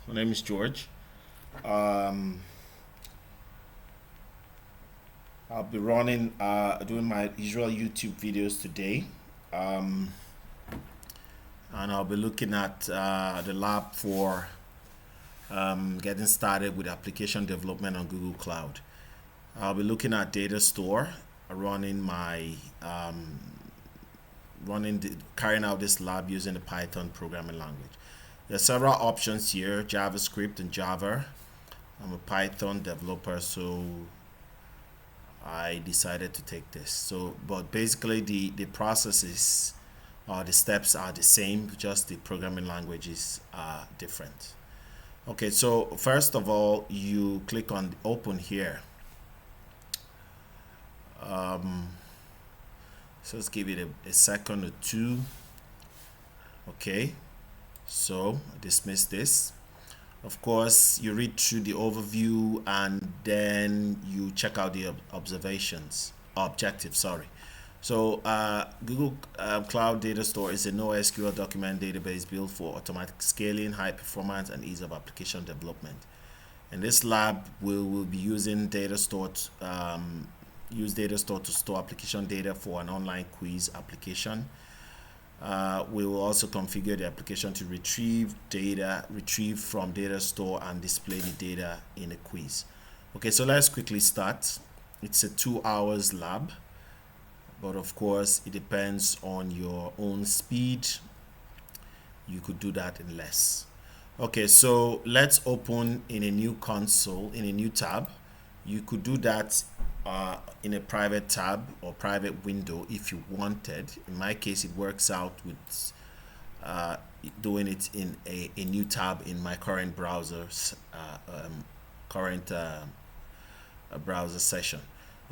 My name is George. Um, I'll be doing my usual YouTube videos today. Um, and I'll be looking at the lab for getting started with application development on Google Cloud. I'll be looking at Datastore, running my carrying out this lab using the Python programming language. There are several options here: JavaScript and Java. I'm a Python developer, so I decided to take this. But basically the processes or the steps are the same, just the programming languages are different. Okay, so first of all, you click on open here. So let's give it a second or two. Okay, so dismiss this. Of course, you read through the overview and then you check out the objectives. Sorry. So Google Cloud Datastore is a NoSQL document database built for automatic scaling, high performance, and ease of application development. In this lab, we will be using Datastore to store application data for an online quiz application. We will also configure the application to retrieve from Datastore and display the data in a quiz. Okay, so let's quickly start. It's a 2 hours lab, but of course it depends on your own speed. You could do that in less. Okay, so let's open in a new console, in a new tab. You could do that in a private tab or private window if you wanted. In my case, it works out with doing it in a new tab in my current browser session.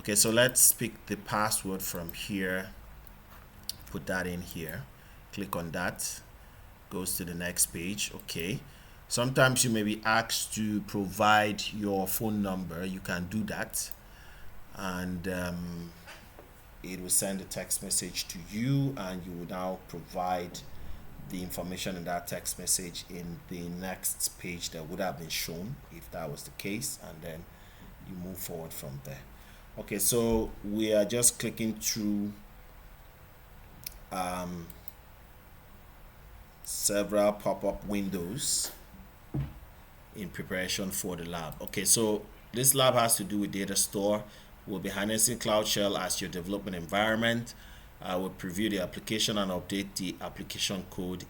Okay, so let's pick the password from here, put that in here, click on that, goes to the next page. Okay, sometimes you may be asked to provide your phone number. You can do that, and it will send a text message to you, and you will now provide the information in that text message in the next page that would have been shown if that was the case, and then you move forward from there. Okay, so we are just clicking through several pop-up windows in preparation for the lab. Okay, so this lab has to do with Datastore. We'll be harnessing Cloud Shell as your development environment. We'll preview the application and update the application code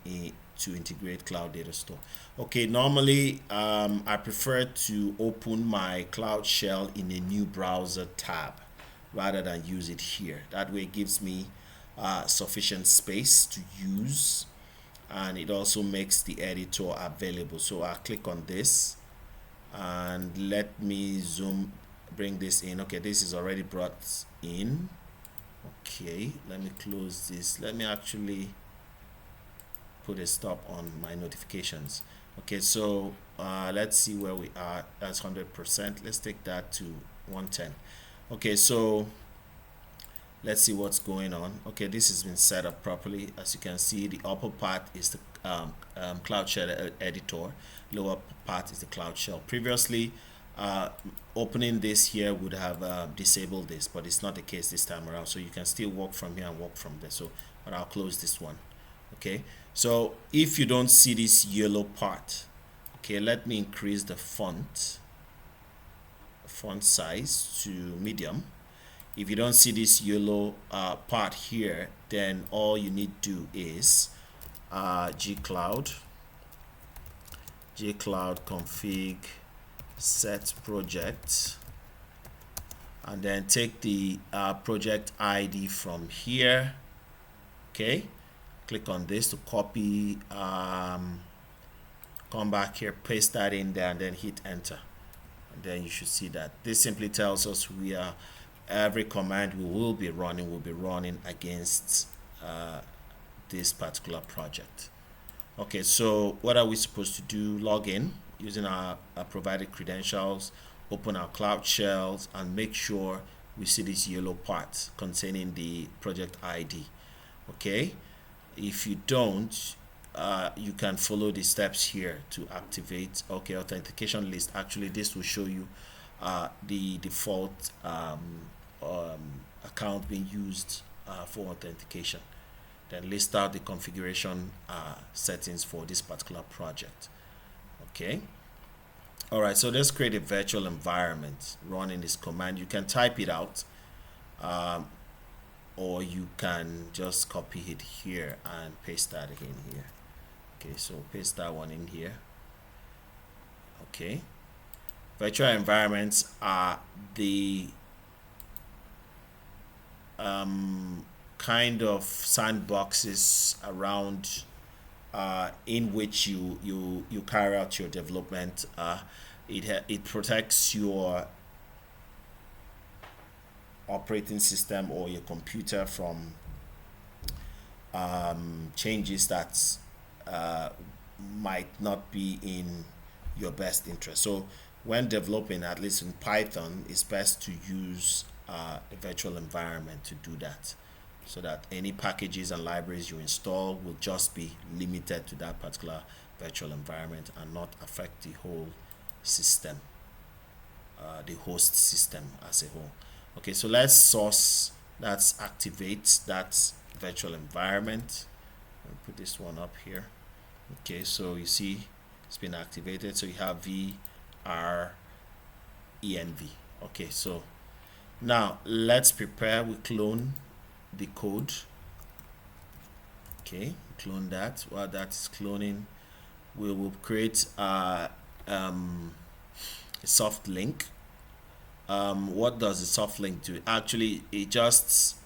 to integrate Cloud Datastore. Okay, normally I prefer to open my Cloud Shell in a new browser tab rather than use it here. That way it gives me sufficient space to use, and it also makes the editor available. So I'll click on this and let me bring this in. Okay, this is already brought in. Okay, let me close this. Let me actually put a stop on my notifications. Okay, so let's see where we are. That's 100%. Let's take that to 110. Okay, so let's see what's going on. Okay, this has been set up properly. As you can see, the upper part is the Cloud Shell editor. Lower part is the Cloud Shell. Previously, opening this here would have disabled this, but it's not the case this time around. So you can still work from here and work from there. So, but I'll close this one. Okay, so if you don't see this yellow part, okay, let me increase the font size to medium. If you don't see this yellow part here, then all you need to do is gcloud config set project, and then take the project ID from here. Okay, click on this to copy, come back here, paste that in there, and then hit enter, and then you should see that this simply tells us every command we will be running against this particular project. Okay, so what are we supposed to do? Log in using our provided credentials, open our Cloud Shells, and make sure we see this yellow part containing the project ID. Okay, if you don't, you can follow the steps here to activate. Okay, authentication list. Actually, this will show you the default account being used for authentication. Then list out the configuration settings for this particular project. Okay. All right, so let's create a virtual environment running this command. You can type it out, or you can just copy it here and paste that in here. Okay, so paste that one in here. Okay, virtual environments are the kind of sandboxes around in which you carry out your development. It protects your operating system or your computer from changes that might not be in your best interest. So when developing, at least in Python, it's best to use a virtual environment to do that, so that any packages and libraries you install will just be limited to that particular virtual environment and not affect the whole system, the host system as a whole. Okay, so let's source, that's activate that virtual environment. I'll put this one up here. Okay, so you see it's been activated. So you have VRENV. Okay, so now let's prepare. We clone the code. Okay, clone that. While that is cloning, we will create a soft link. What does the soft link do? Actually, it just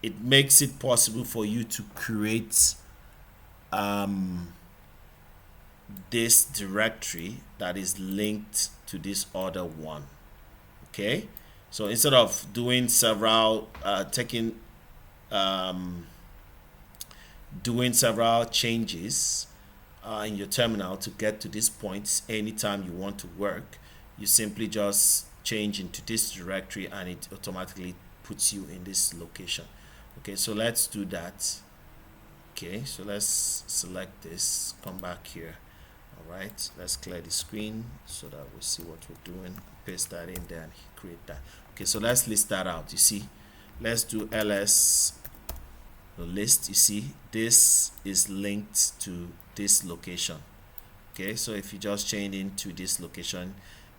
it makes it possible for you to create this directory that is linked to this other one. Okay, so instead of doing several doing several changes in your terminal to get to this point anytime you want to work, you simply just change into this directory and it automatically puts you in this location. Okay, so let's do that. Okay, so let's select this, come back here. All right, let's clear the screen so that we see what we're doing. Paste that in there and create that. Okay, so let's list that out. You see, let's do ls list. You see, this is linked to this location. Okay, so if you just change into this location,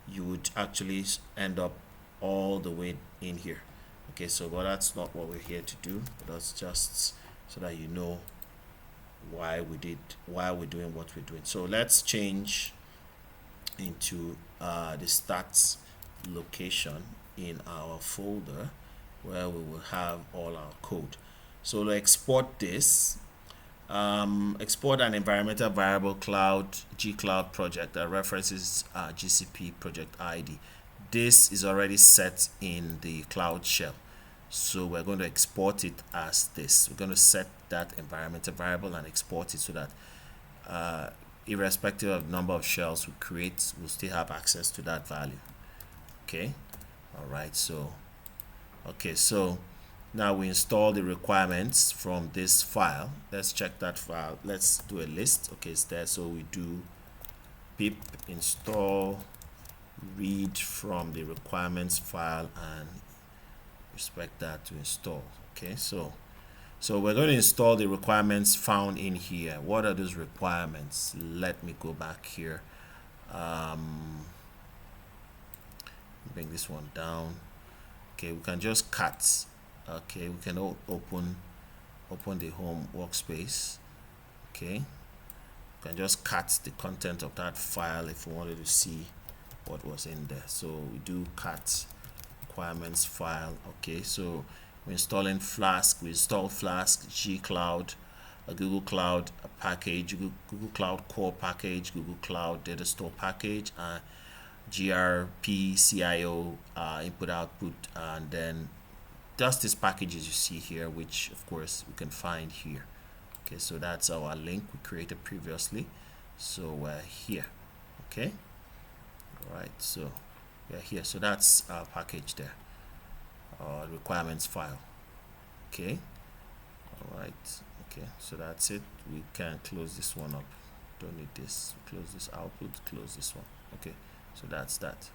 you would actually end up all the way in here. Okay, so but that's not what we're here to do. That's just so that you know why we're doing what we're doing. So let's change into the stats location in our folder where we will have all our code. So to export this, export an environmental variable cloud gcloud project that references GCP project ID. This is already set in the Cloud Shell, so we're going to export it as this. We're going to set that environmental variable and export it so that irrespective of the number of shells we create, we'll still have access to that value. Okay, all right, so okay, so now we install the requirements from this file. Let's check that file. Let's do a list. Okay, it's there. So we do pip install read from the requirements file and expect that to install. Okay, so we're going to install the requirements found in here. What are those requirements? Let me go back here. Bring this one down. Okay, we can just cut. Okay, we can open the home workspace. Okay, we can just cut the content of that file if we wanted to see what was in there. So we do cut requirements file. Okay, so we're installing Flask. We install Flask, gcloud, a Google Cloud package, Google Cloud Core package, Google Cloud Datastore package, grpcio input output, and then just these packages you see here, which of course we can find here. Okay, so that's our link we created previously. So we're here. Okay, all right, so we're here. So that's our package there, requirements file. Okay, All right, okay, so that's it. We can close this one up. Don't need this. Close this output, close this one. Okay, so that's that.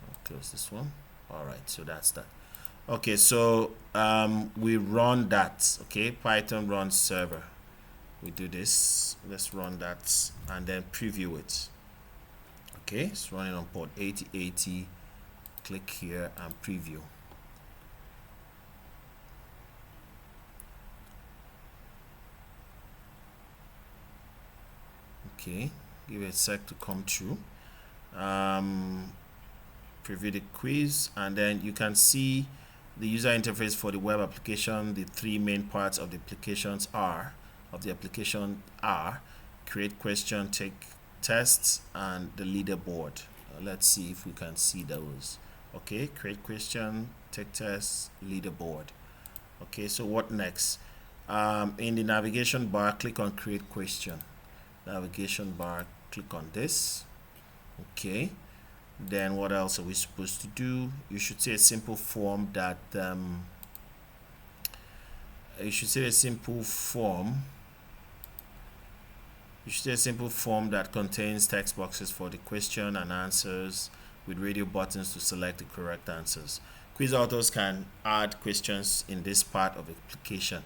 I'll close this one. All right, so that's that. Okay, so we run that. Okay, Python run server. We do this. Let's run that and then preview it. Okay, it's running on port 8080. Click here and preview. Okay, give it a sec to come through. Preview the quiz, and then you can see the user interface for the web application. The three main parts of the applications are create question, take tests, and the leaderboard. Let's see if we can see those. Okay, create question, take tests, leaderboard. Okay, so what next? In the navigation bar, click on create question. Navigation bar, click on this. Okay, then what else are we supposed to do? You should see a simple form that that contains text boxes for the question and answers with radio buttons to select the correct answers. Quiz authors can add questions in this part of the application.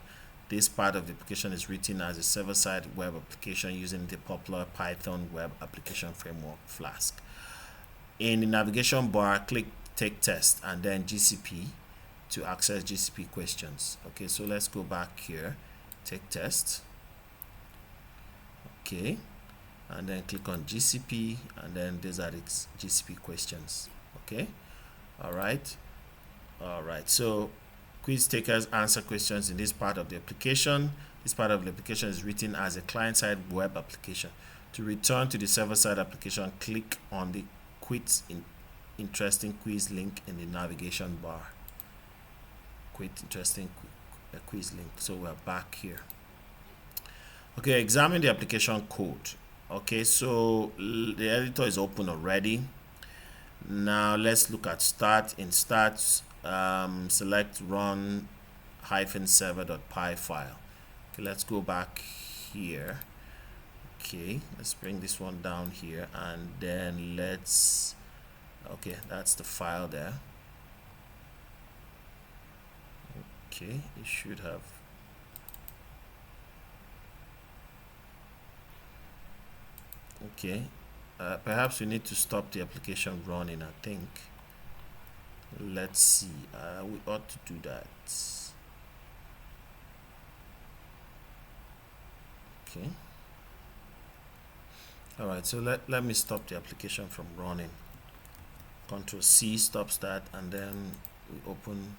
This part of the application is written as a server-side web application using the popular Python web application framework Flask. In the navigation bar, click take test and then GCP to access GCP questions. Okay, so let's go back here, take test. Okay, and then click on GCP, and then these are the GCP questions. Okay, all right. So quiz takers answer questions in this part of the application. This part of the application is written as a client-side web application. To return to the server-side application, click on the interesting quiz link in the navigation bar. Interesting quiz link. So we're back here. Okay, examine the application code. Okay, so the editor is open already. Now let's look at start. In start, select run -server.py file. Okay, let's go back here. Okay, let's bring this one down here, and then okay, that's the file there. Okay, it should have. Okay, perhaps we need to stop the application running, I think. Let's see, we ought to do that. Okay. All right, so let me stop the application from running. Control C stops that, and then we open.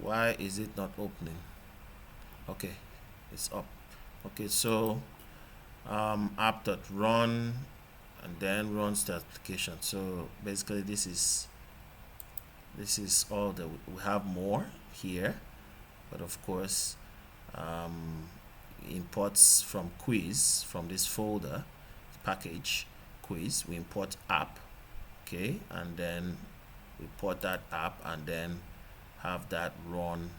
Why is it not opening? Okay, it's up. Okay, so app.run, and then runs the application. So basically this is all that we have more here, but of course imports from quiz, from this folder package quiz, we import app. Okay, and then we import that app and then have that run.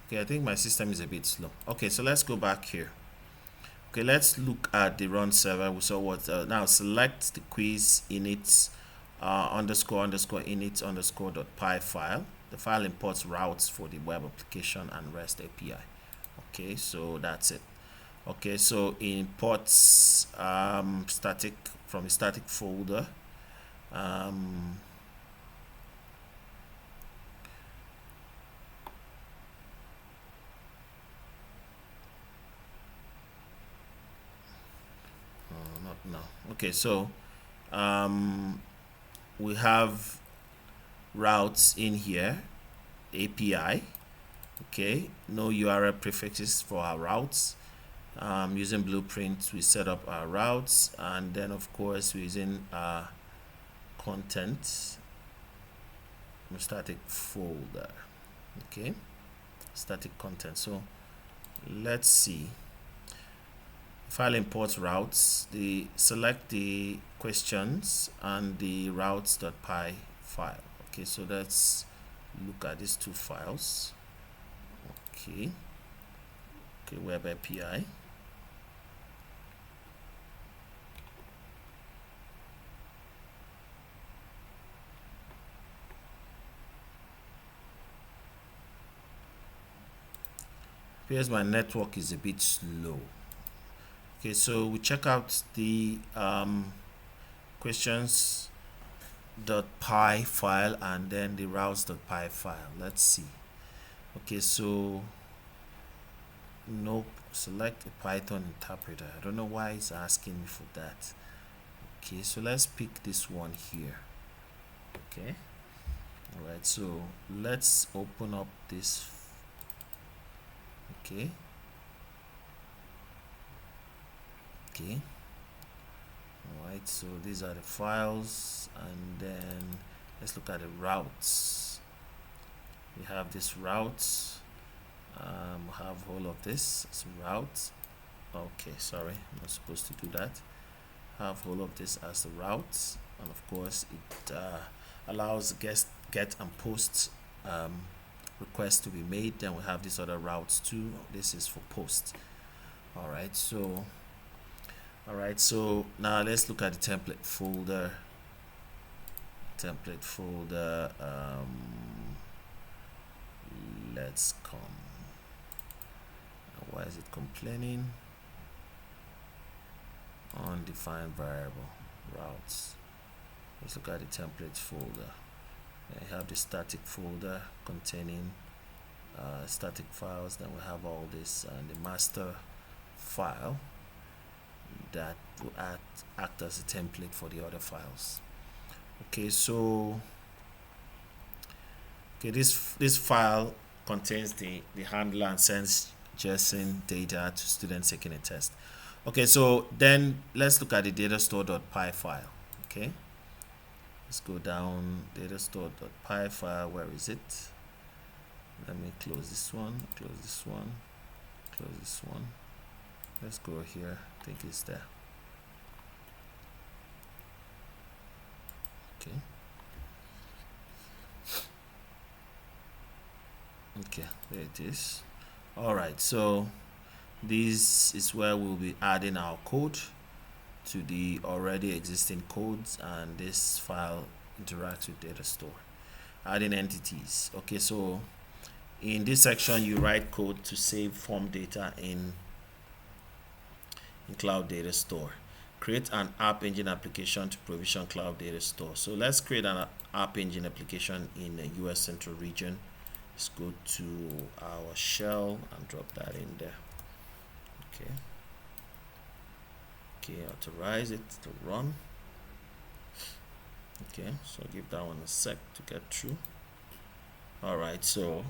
Okay, I think my system is a bit slow. Okay, so let's go back here. Okay, let's look at the run server. We saw what now select the quiz init __init_.py file. The file imports routes for the web application and REST API. Okay, so that's it. Okay, so it imports static from a static folder. Not now. Okay, so we have routes in here, API. Okay, no URL prefixes for our routes. Using blueprints, we set up our routes, and then of course we're using content from static folder. Okay, static content. So let's see. File imports routes. Select the questions and the routes.py file. Okay, so let's look at these two files. Okay, web API. Here's my network is a bit slow. Okay, so we check out the questions.py file and then the routes.py file. Let's see. Okay, so nope, select a Python interpreter. I don't know why it's asking me for that. Okay, so let's pick this one here. Okay, all right, so let's open up this. Okay, all right, so these are the files, and then let's look at the routes. We have this route. Have all of this as route. Okay, sorry, I'm not supposed to do that. Have all of this as the route, and of course it allows get and post requests to be made. Then we have these other routes too. This is for post. All right, so now let's look at the template folder. Let's come. Why is it complaining? Undefined variable routes. Let's look at the templates folder. I have the static folder containing static files. Then we have all this and the master file that will act as a template for the other files. Okay, so this file contains the handler and sends JSON data to students taking a test. Okay, so then let's look at the datastore.py file. Okay, let's go down datastore.py file. Where is it? Let me close this one, close this one, close this one. Let's go here. I think it's there. Okay, there it is. All right, so this is where we'll be adding our code to the already existing codes, and this file interacts with Datastore. Adding entities. Okay, so in this section you write code to save form data in Cloud Datastore. Create an App Engine application to provision Cloud Datastore. So let's create an App Engine application in the US Central region. Let's go to our shell and drop that in there. Okay, authorize it to run. Okay, so give that one a sec to get through. All right, so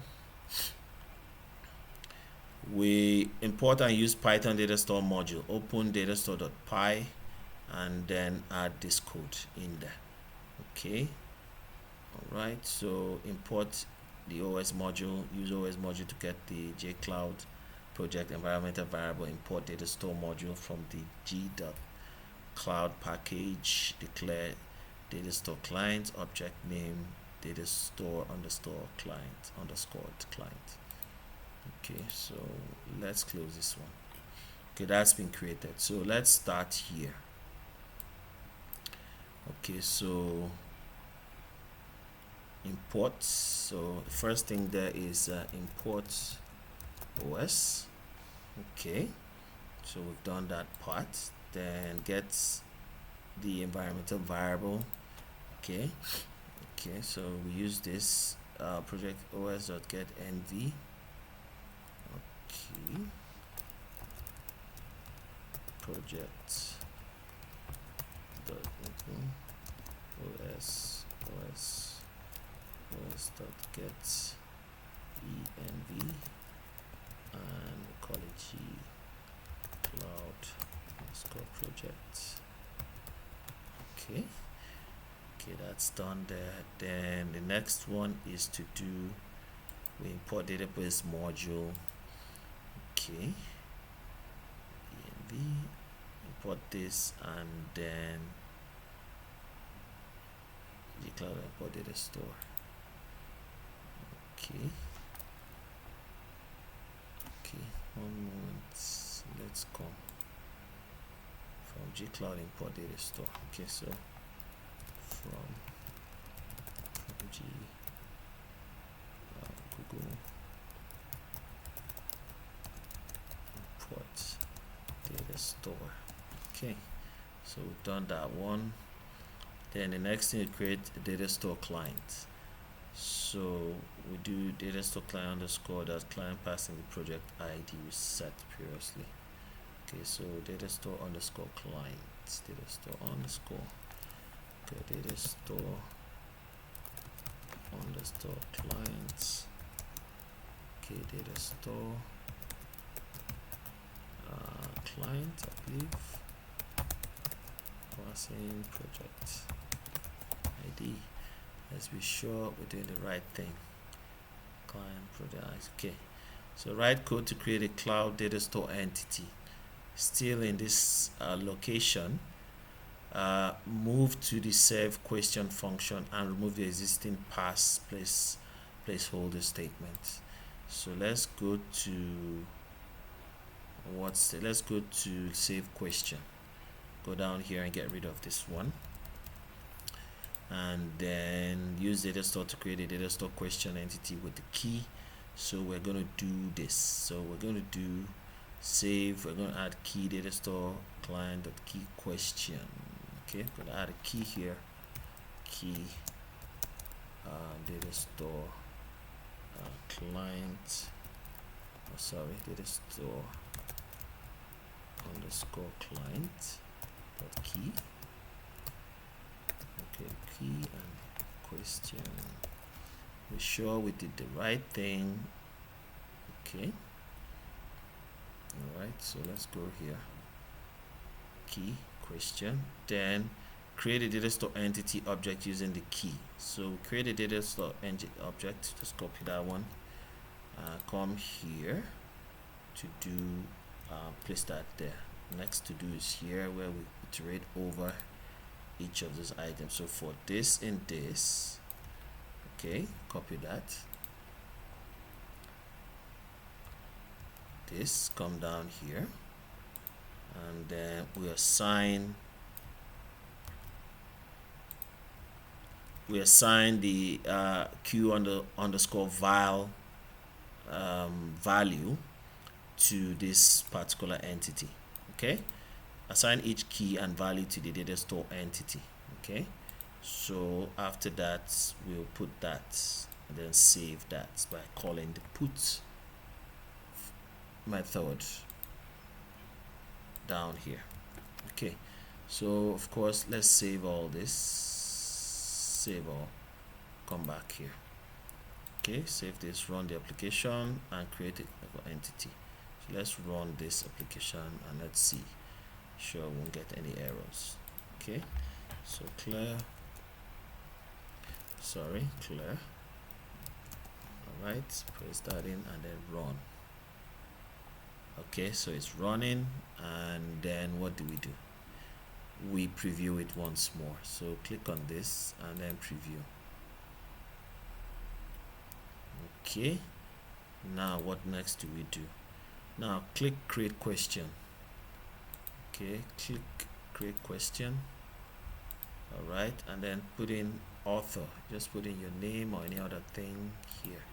we import and use Python Datastore module. Open datastore.py and then add this code in there. Okay, all right, so import the OS module, use OS module to get the JCloud project environmental variable, import Datastore module from the g.cloud package, declare Datastore client, object name Datastore client. Okay, so let's close this one. Okay, that's been created. So let's start here. Okay, so import. So the first thing there is import OS. Okay, so we've done that part. Then get the environmental variable. Okay, so we use this project os.get nv. Okay, project os.get env, and we call it gcloud project. Okay, that's done there. Then the next one is to do, we import database module. Okay, env, import this, and then Cloud import data store. Okay, one moment, let's come from G-Cloud import data store. Okay, so from G Google import data store. Okay, so we've done that one. Then the next thing, is create a data store client. So we do data store client underscore that client passing the project ID we set previously. Okay, so data store underscore client, data store underscore, okay, data store underscore clients, okay, data store client, I believe, passing project ID. Let's be sure we're doing the right thing. Client product. Okay, so write code to create a cloud data store entity. Still in this location, move to the save question function and remove the existing placeholder statement. So let's go to let's go to save question. Go down here and get rid of this one, and then use data store to create a data store question entity with the key. So we're going to do this. So we're going to do save, we're going to add key data store client.key question. Okay, I'm going to add a key here, key data store client, data store underscore client dot key. Okay, key and question. We're sure we did the right thing. Okay, all right, so let's go here, key question, then create a data store entity object using the key. So create a data store object, just copy that one, come here to do place that there. Next to do is here where we iterate over each of those items. So for this and this, okay, copy that, this, come down here, and then we assign the q underscore val value to this particular entity. Okay, assign each key and value to the data store entity. Okay, so after that we'll put that and then save that by calling the put method down here. Okay, so of course let's save all this, save all, come back here. Okay, save this, run the application and create an entity. So let's run this application and let's see, sure we won't get any errors. Okay, so clear, all right, press that in and then run. Okay, so it's running, and then what do? We preview it once more. So click on this and then preview. Okay, now what next do we do? Now click create question. Okay, click create question. All right, and then put in author, just put in your name or any other thing here.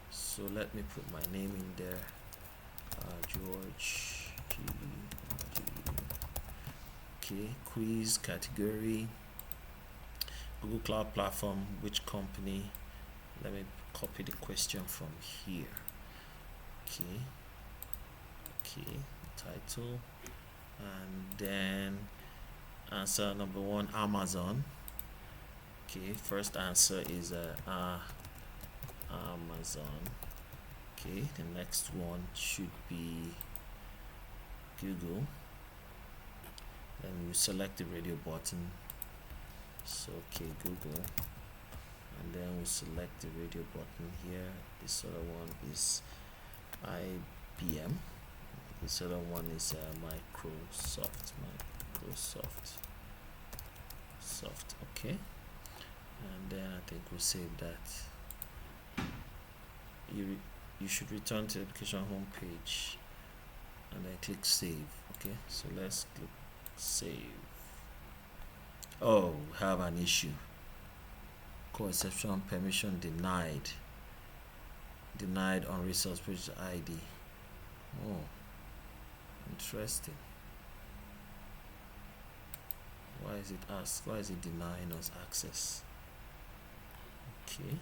So let me put my name in there, George G. Okay, quiz category, Google Cloud Platform, which company? Let me copy the question from here. Okay, title, and then answer number one, Amazon. Okay, first answer is Amazon. Okay, the next one should be Google. Then we select the radio button. So okay, Google, and then we select the radio button here. This other one is IBM. This other one is Microsoft. Okay, and then I think we'll save that. You should return to the application home page and then click save. Okay, so let's click save. Oh, we have an issue. Co-exception permission denied on resource page ID. Oh, interesting. Why is it denying us access? Okay.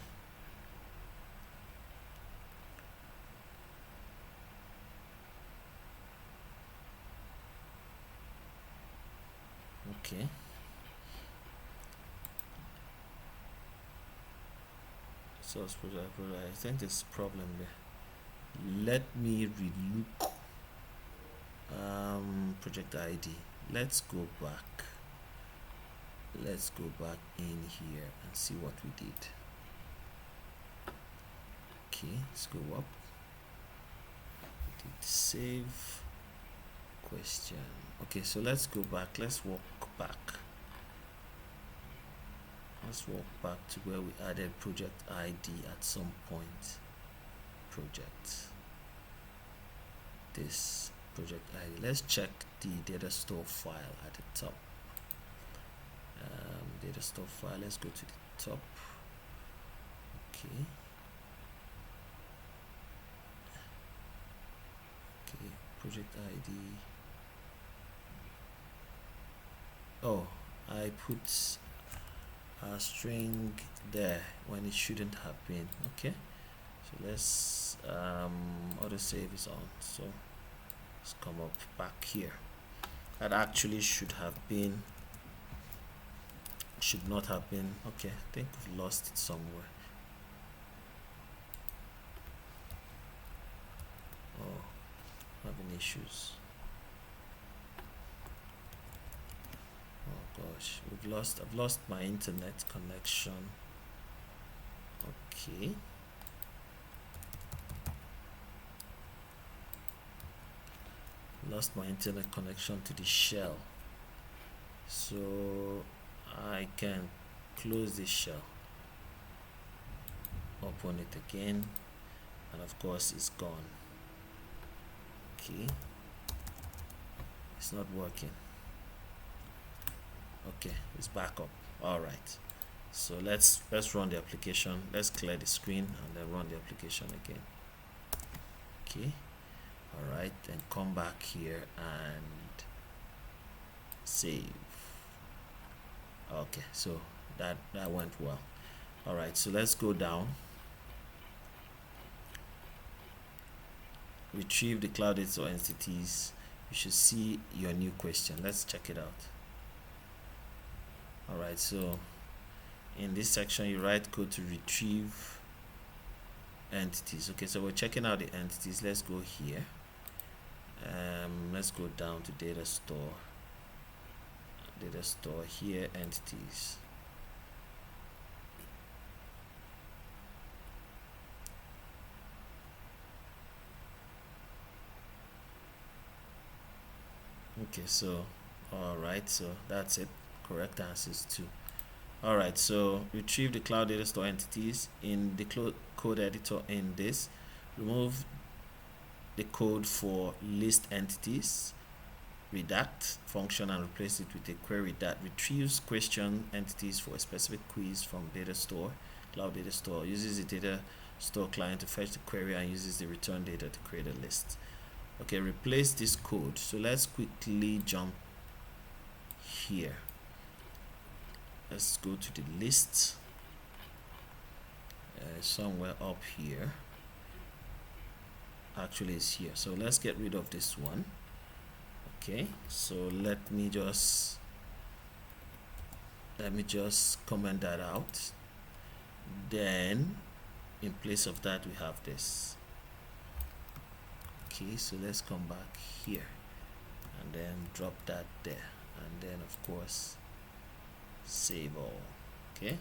Okay. Source project, I think there's a problem there. Let me relook project ID. Let's go back in here and see what we did. Okay, let's go up. We did save question. Okay, so let's go back. Let's walk back to where we added project ID at some point. This project ID. Let's check the Datastore file at the top. Datastore file. Let's go to the top. Okay. Project ID. Oh, I put a string there when it shouldn't have been. Okay, so let's autosave is on, so let's come up back here. That actually should not have been. Okay, I think we've lost it somewhere. Oh, having issues. Oh gosh, I've lost my internet connection. Okay. Lost my internet connection to the shell. So I can close this shell. Open it again, and of course it's gone. Okay. It's not working. Okay, it's back up. All right, so let's run the application. Let's clear the screen and then run the application again. Okay, all right, then come back here and save. Okay, so that went well. All right, so let's go down. Retrieve the cloud data or entities. You should see your new question. Let's check it out. All right, so in this section you write code to retrieve entities. Okay, so we're checking out the entities. Let's go here. Let's go down to Datastore here, entities. Okay, so all right, so that's it. Correct answers too. All right, so retrieve the cloud data store entities in the code editor. In this, remove the code for list entities, redact function, and replace it with a query that retrieves question entities for a specific quiz from data store. Cloud data store uses the data store client to fetch the query and uses the return data to create a list. Okay, replace this code. So let's quickly jump here. Let's go to the list, somewhere up here. Actually it's here, so let's get rid of this one. Okay, so let me just comment that out. Then in place of that we have this. Okay, so let's come back here and then drop that there, and then of course save all. Okay, it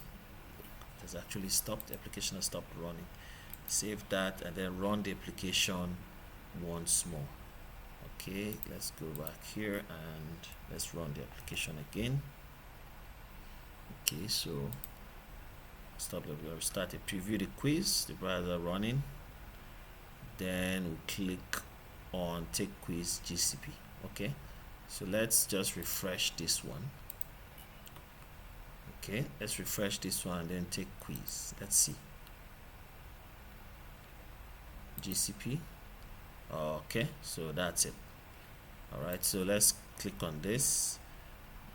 has actually stopped. The application has stopped running. Save that and then run the application once more. Okay, let's go back here and let's run the application again. Okay, so stop the video, start it, preview the quiz, the browser running, then we click on take quiz GCP. Okay, so let's just refresh this one. Okay, let's refresh this one and then take quiz. Let's see. GCP. Okay, so that's it. All right, so let's click on this.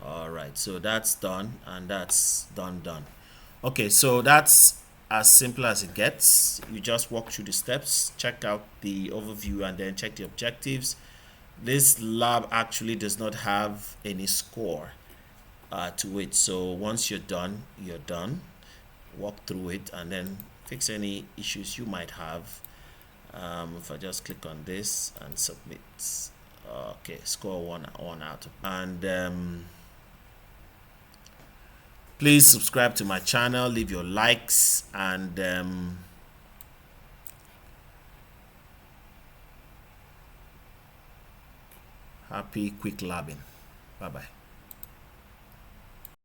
All right, so that's done, and that's done. Okay, so that's as simple as it gets. You just walk through the steps, check out the overview, and then check the objectives. This lab actually does not have any score to it, so once you're done, you're done. Walk through it and then fix any issues you might have. If I just click on this and submit, okay, score one out. And please subscribe to my channel, leave your likes, and happy quick labbing. Bye bye.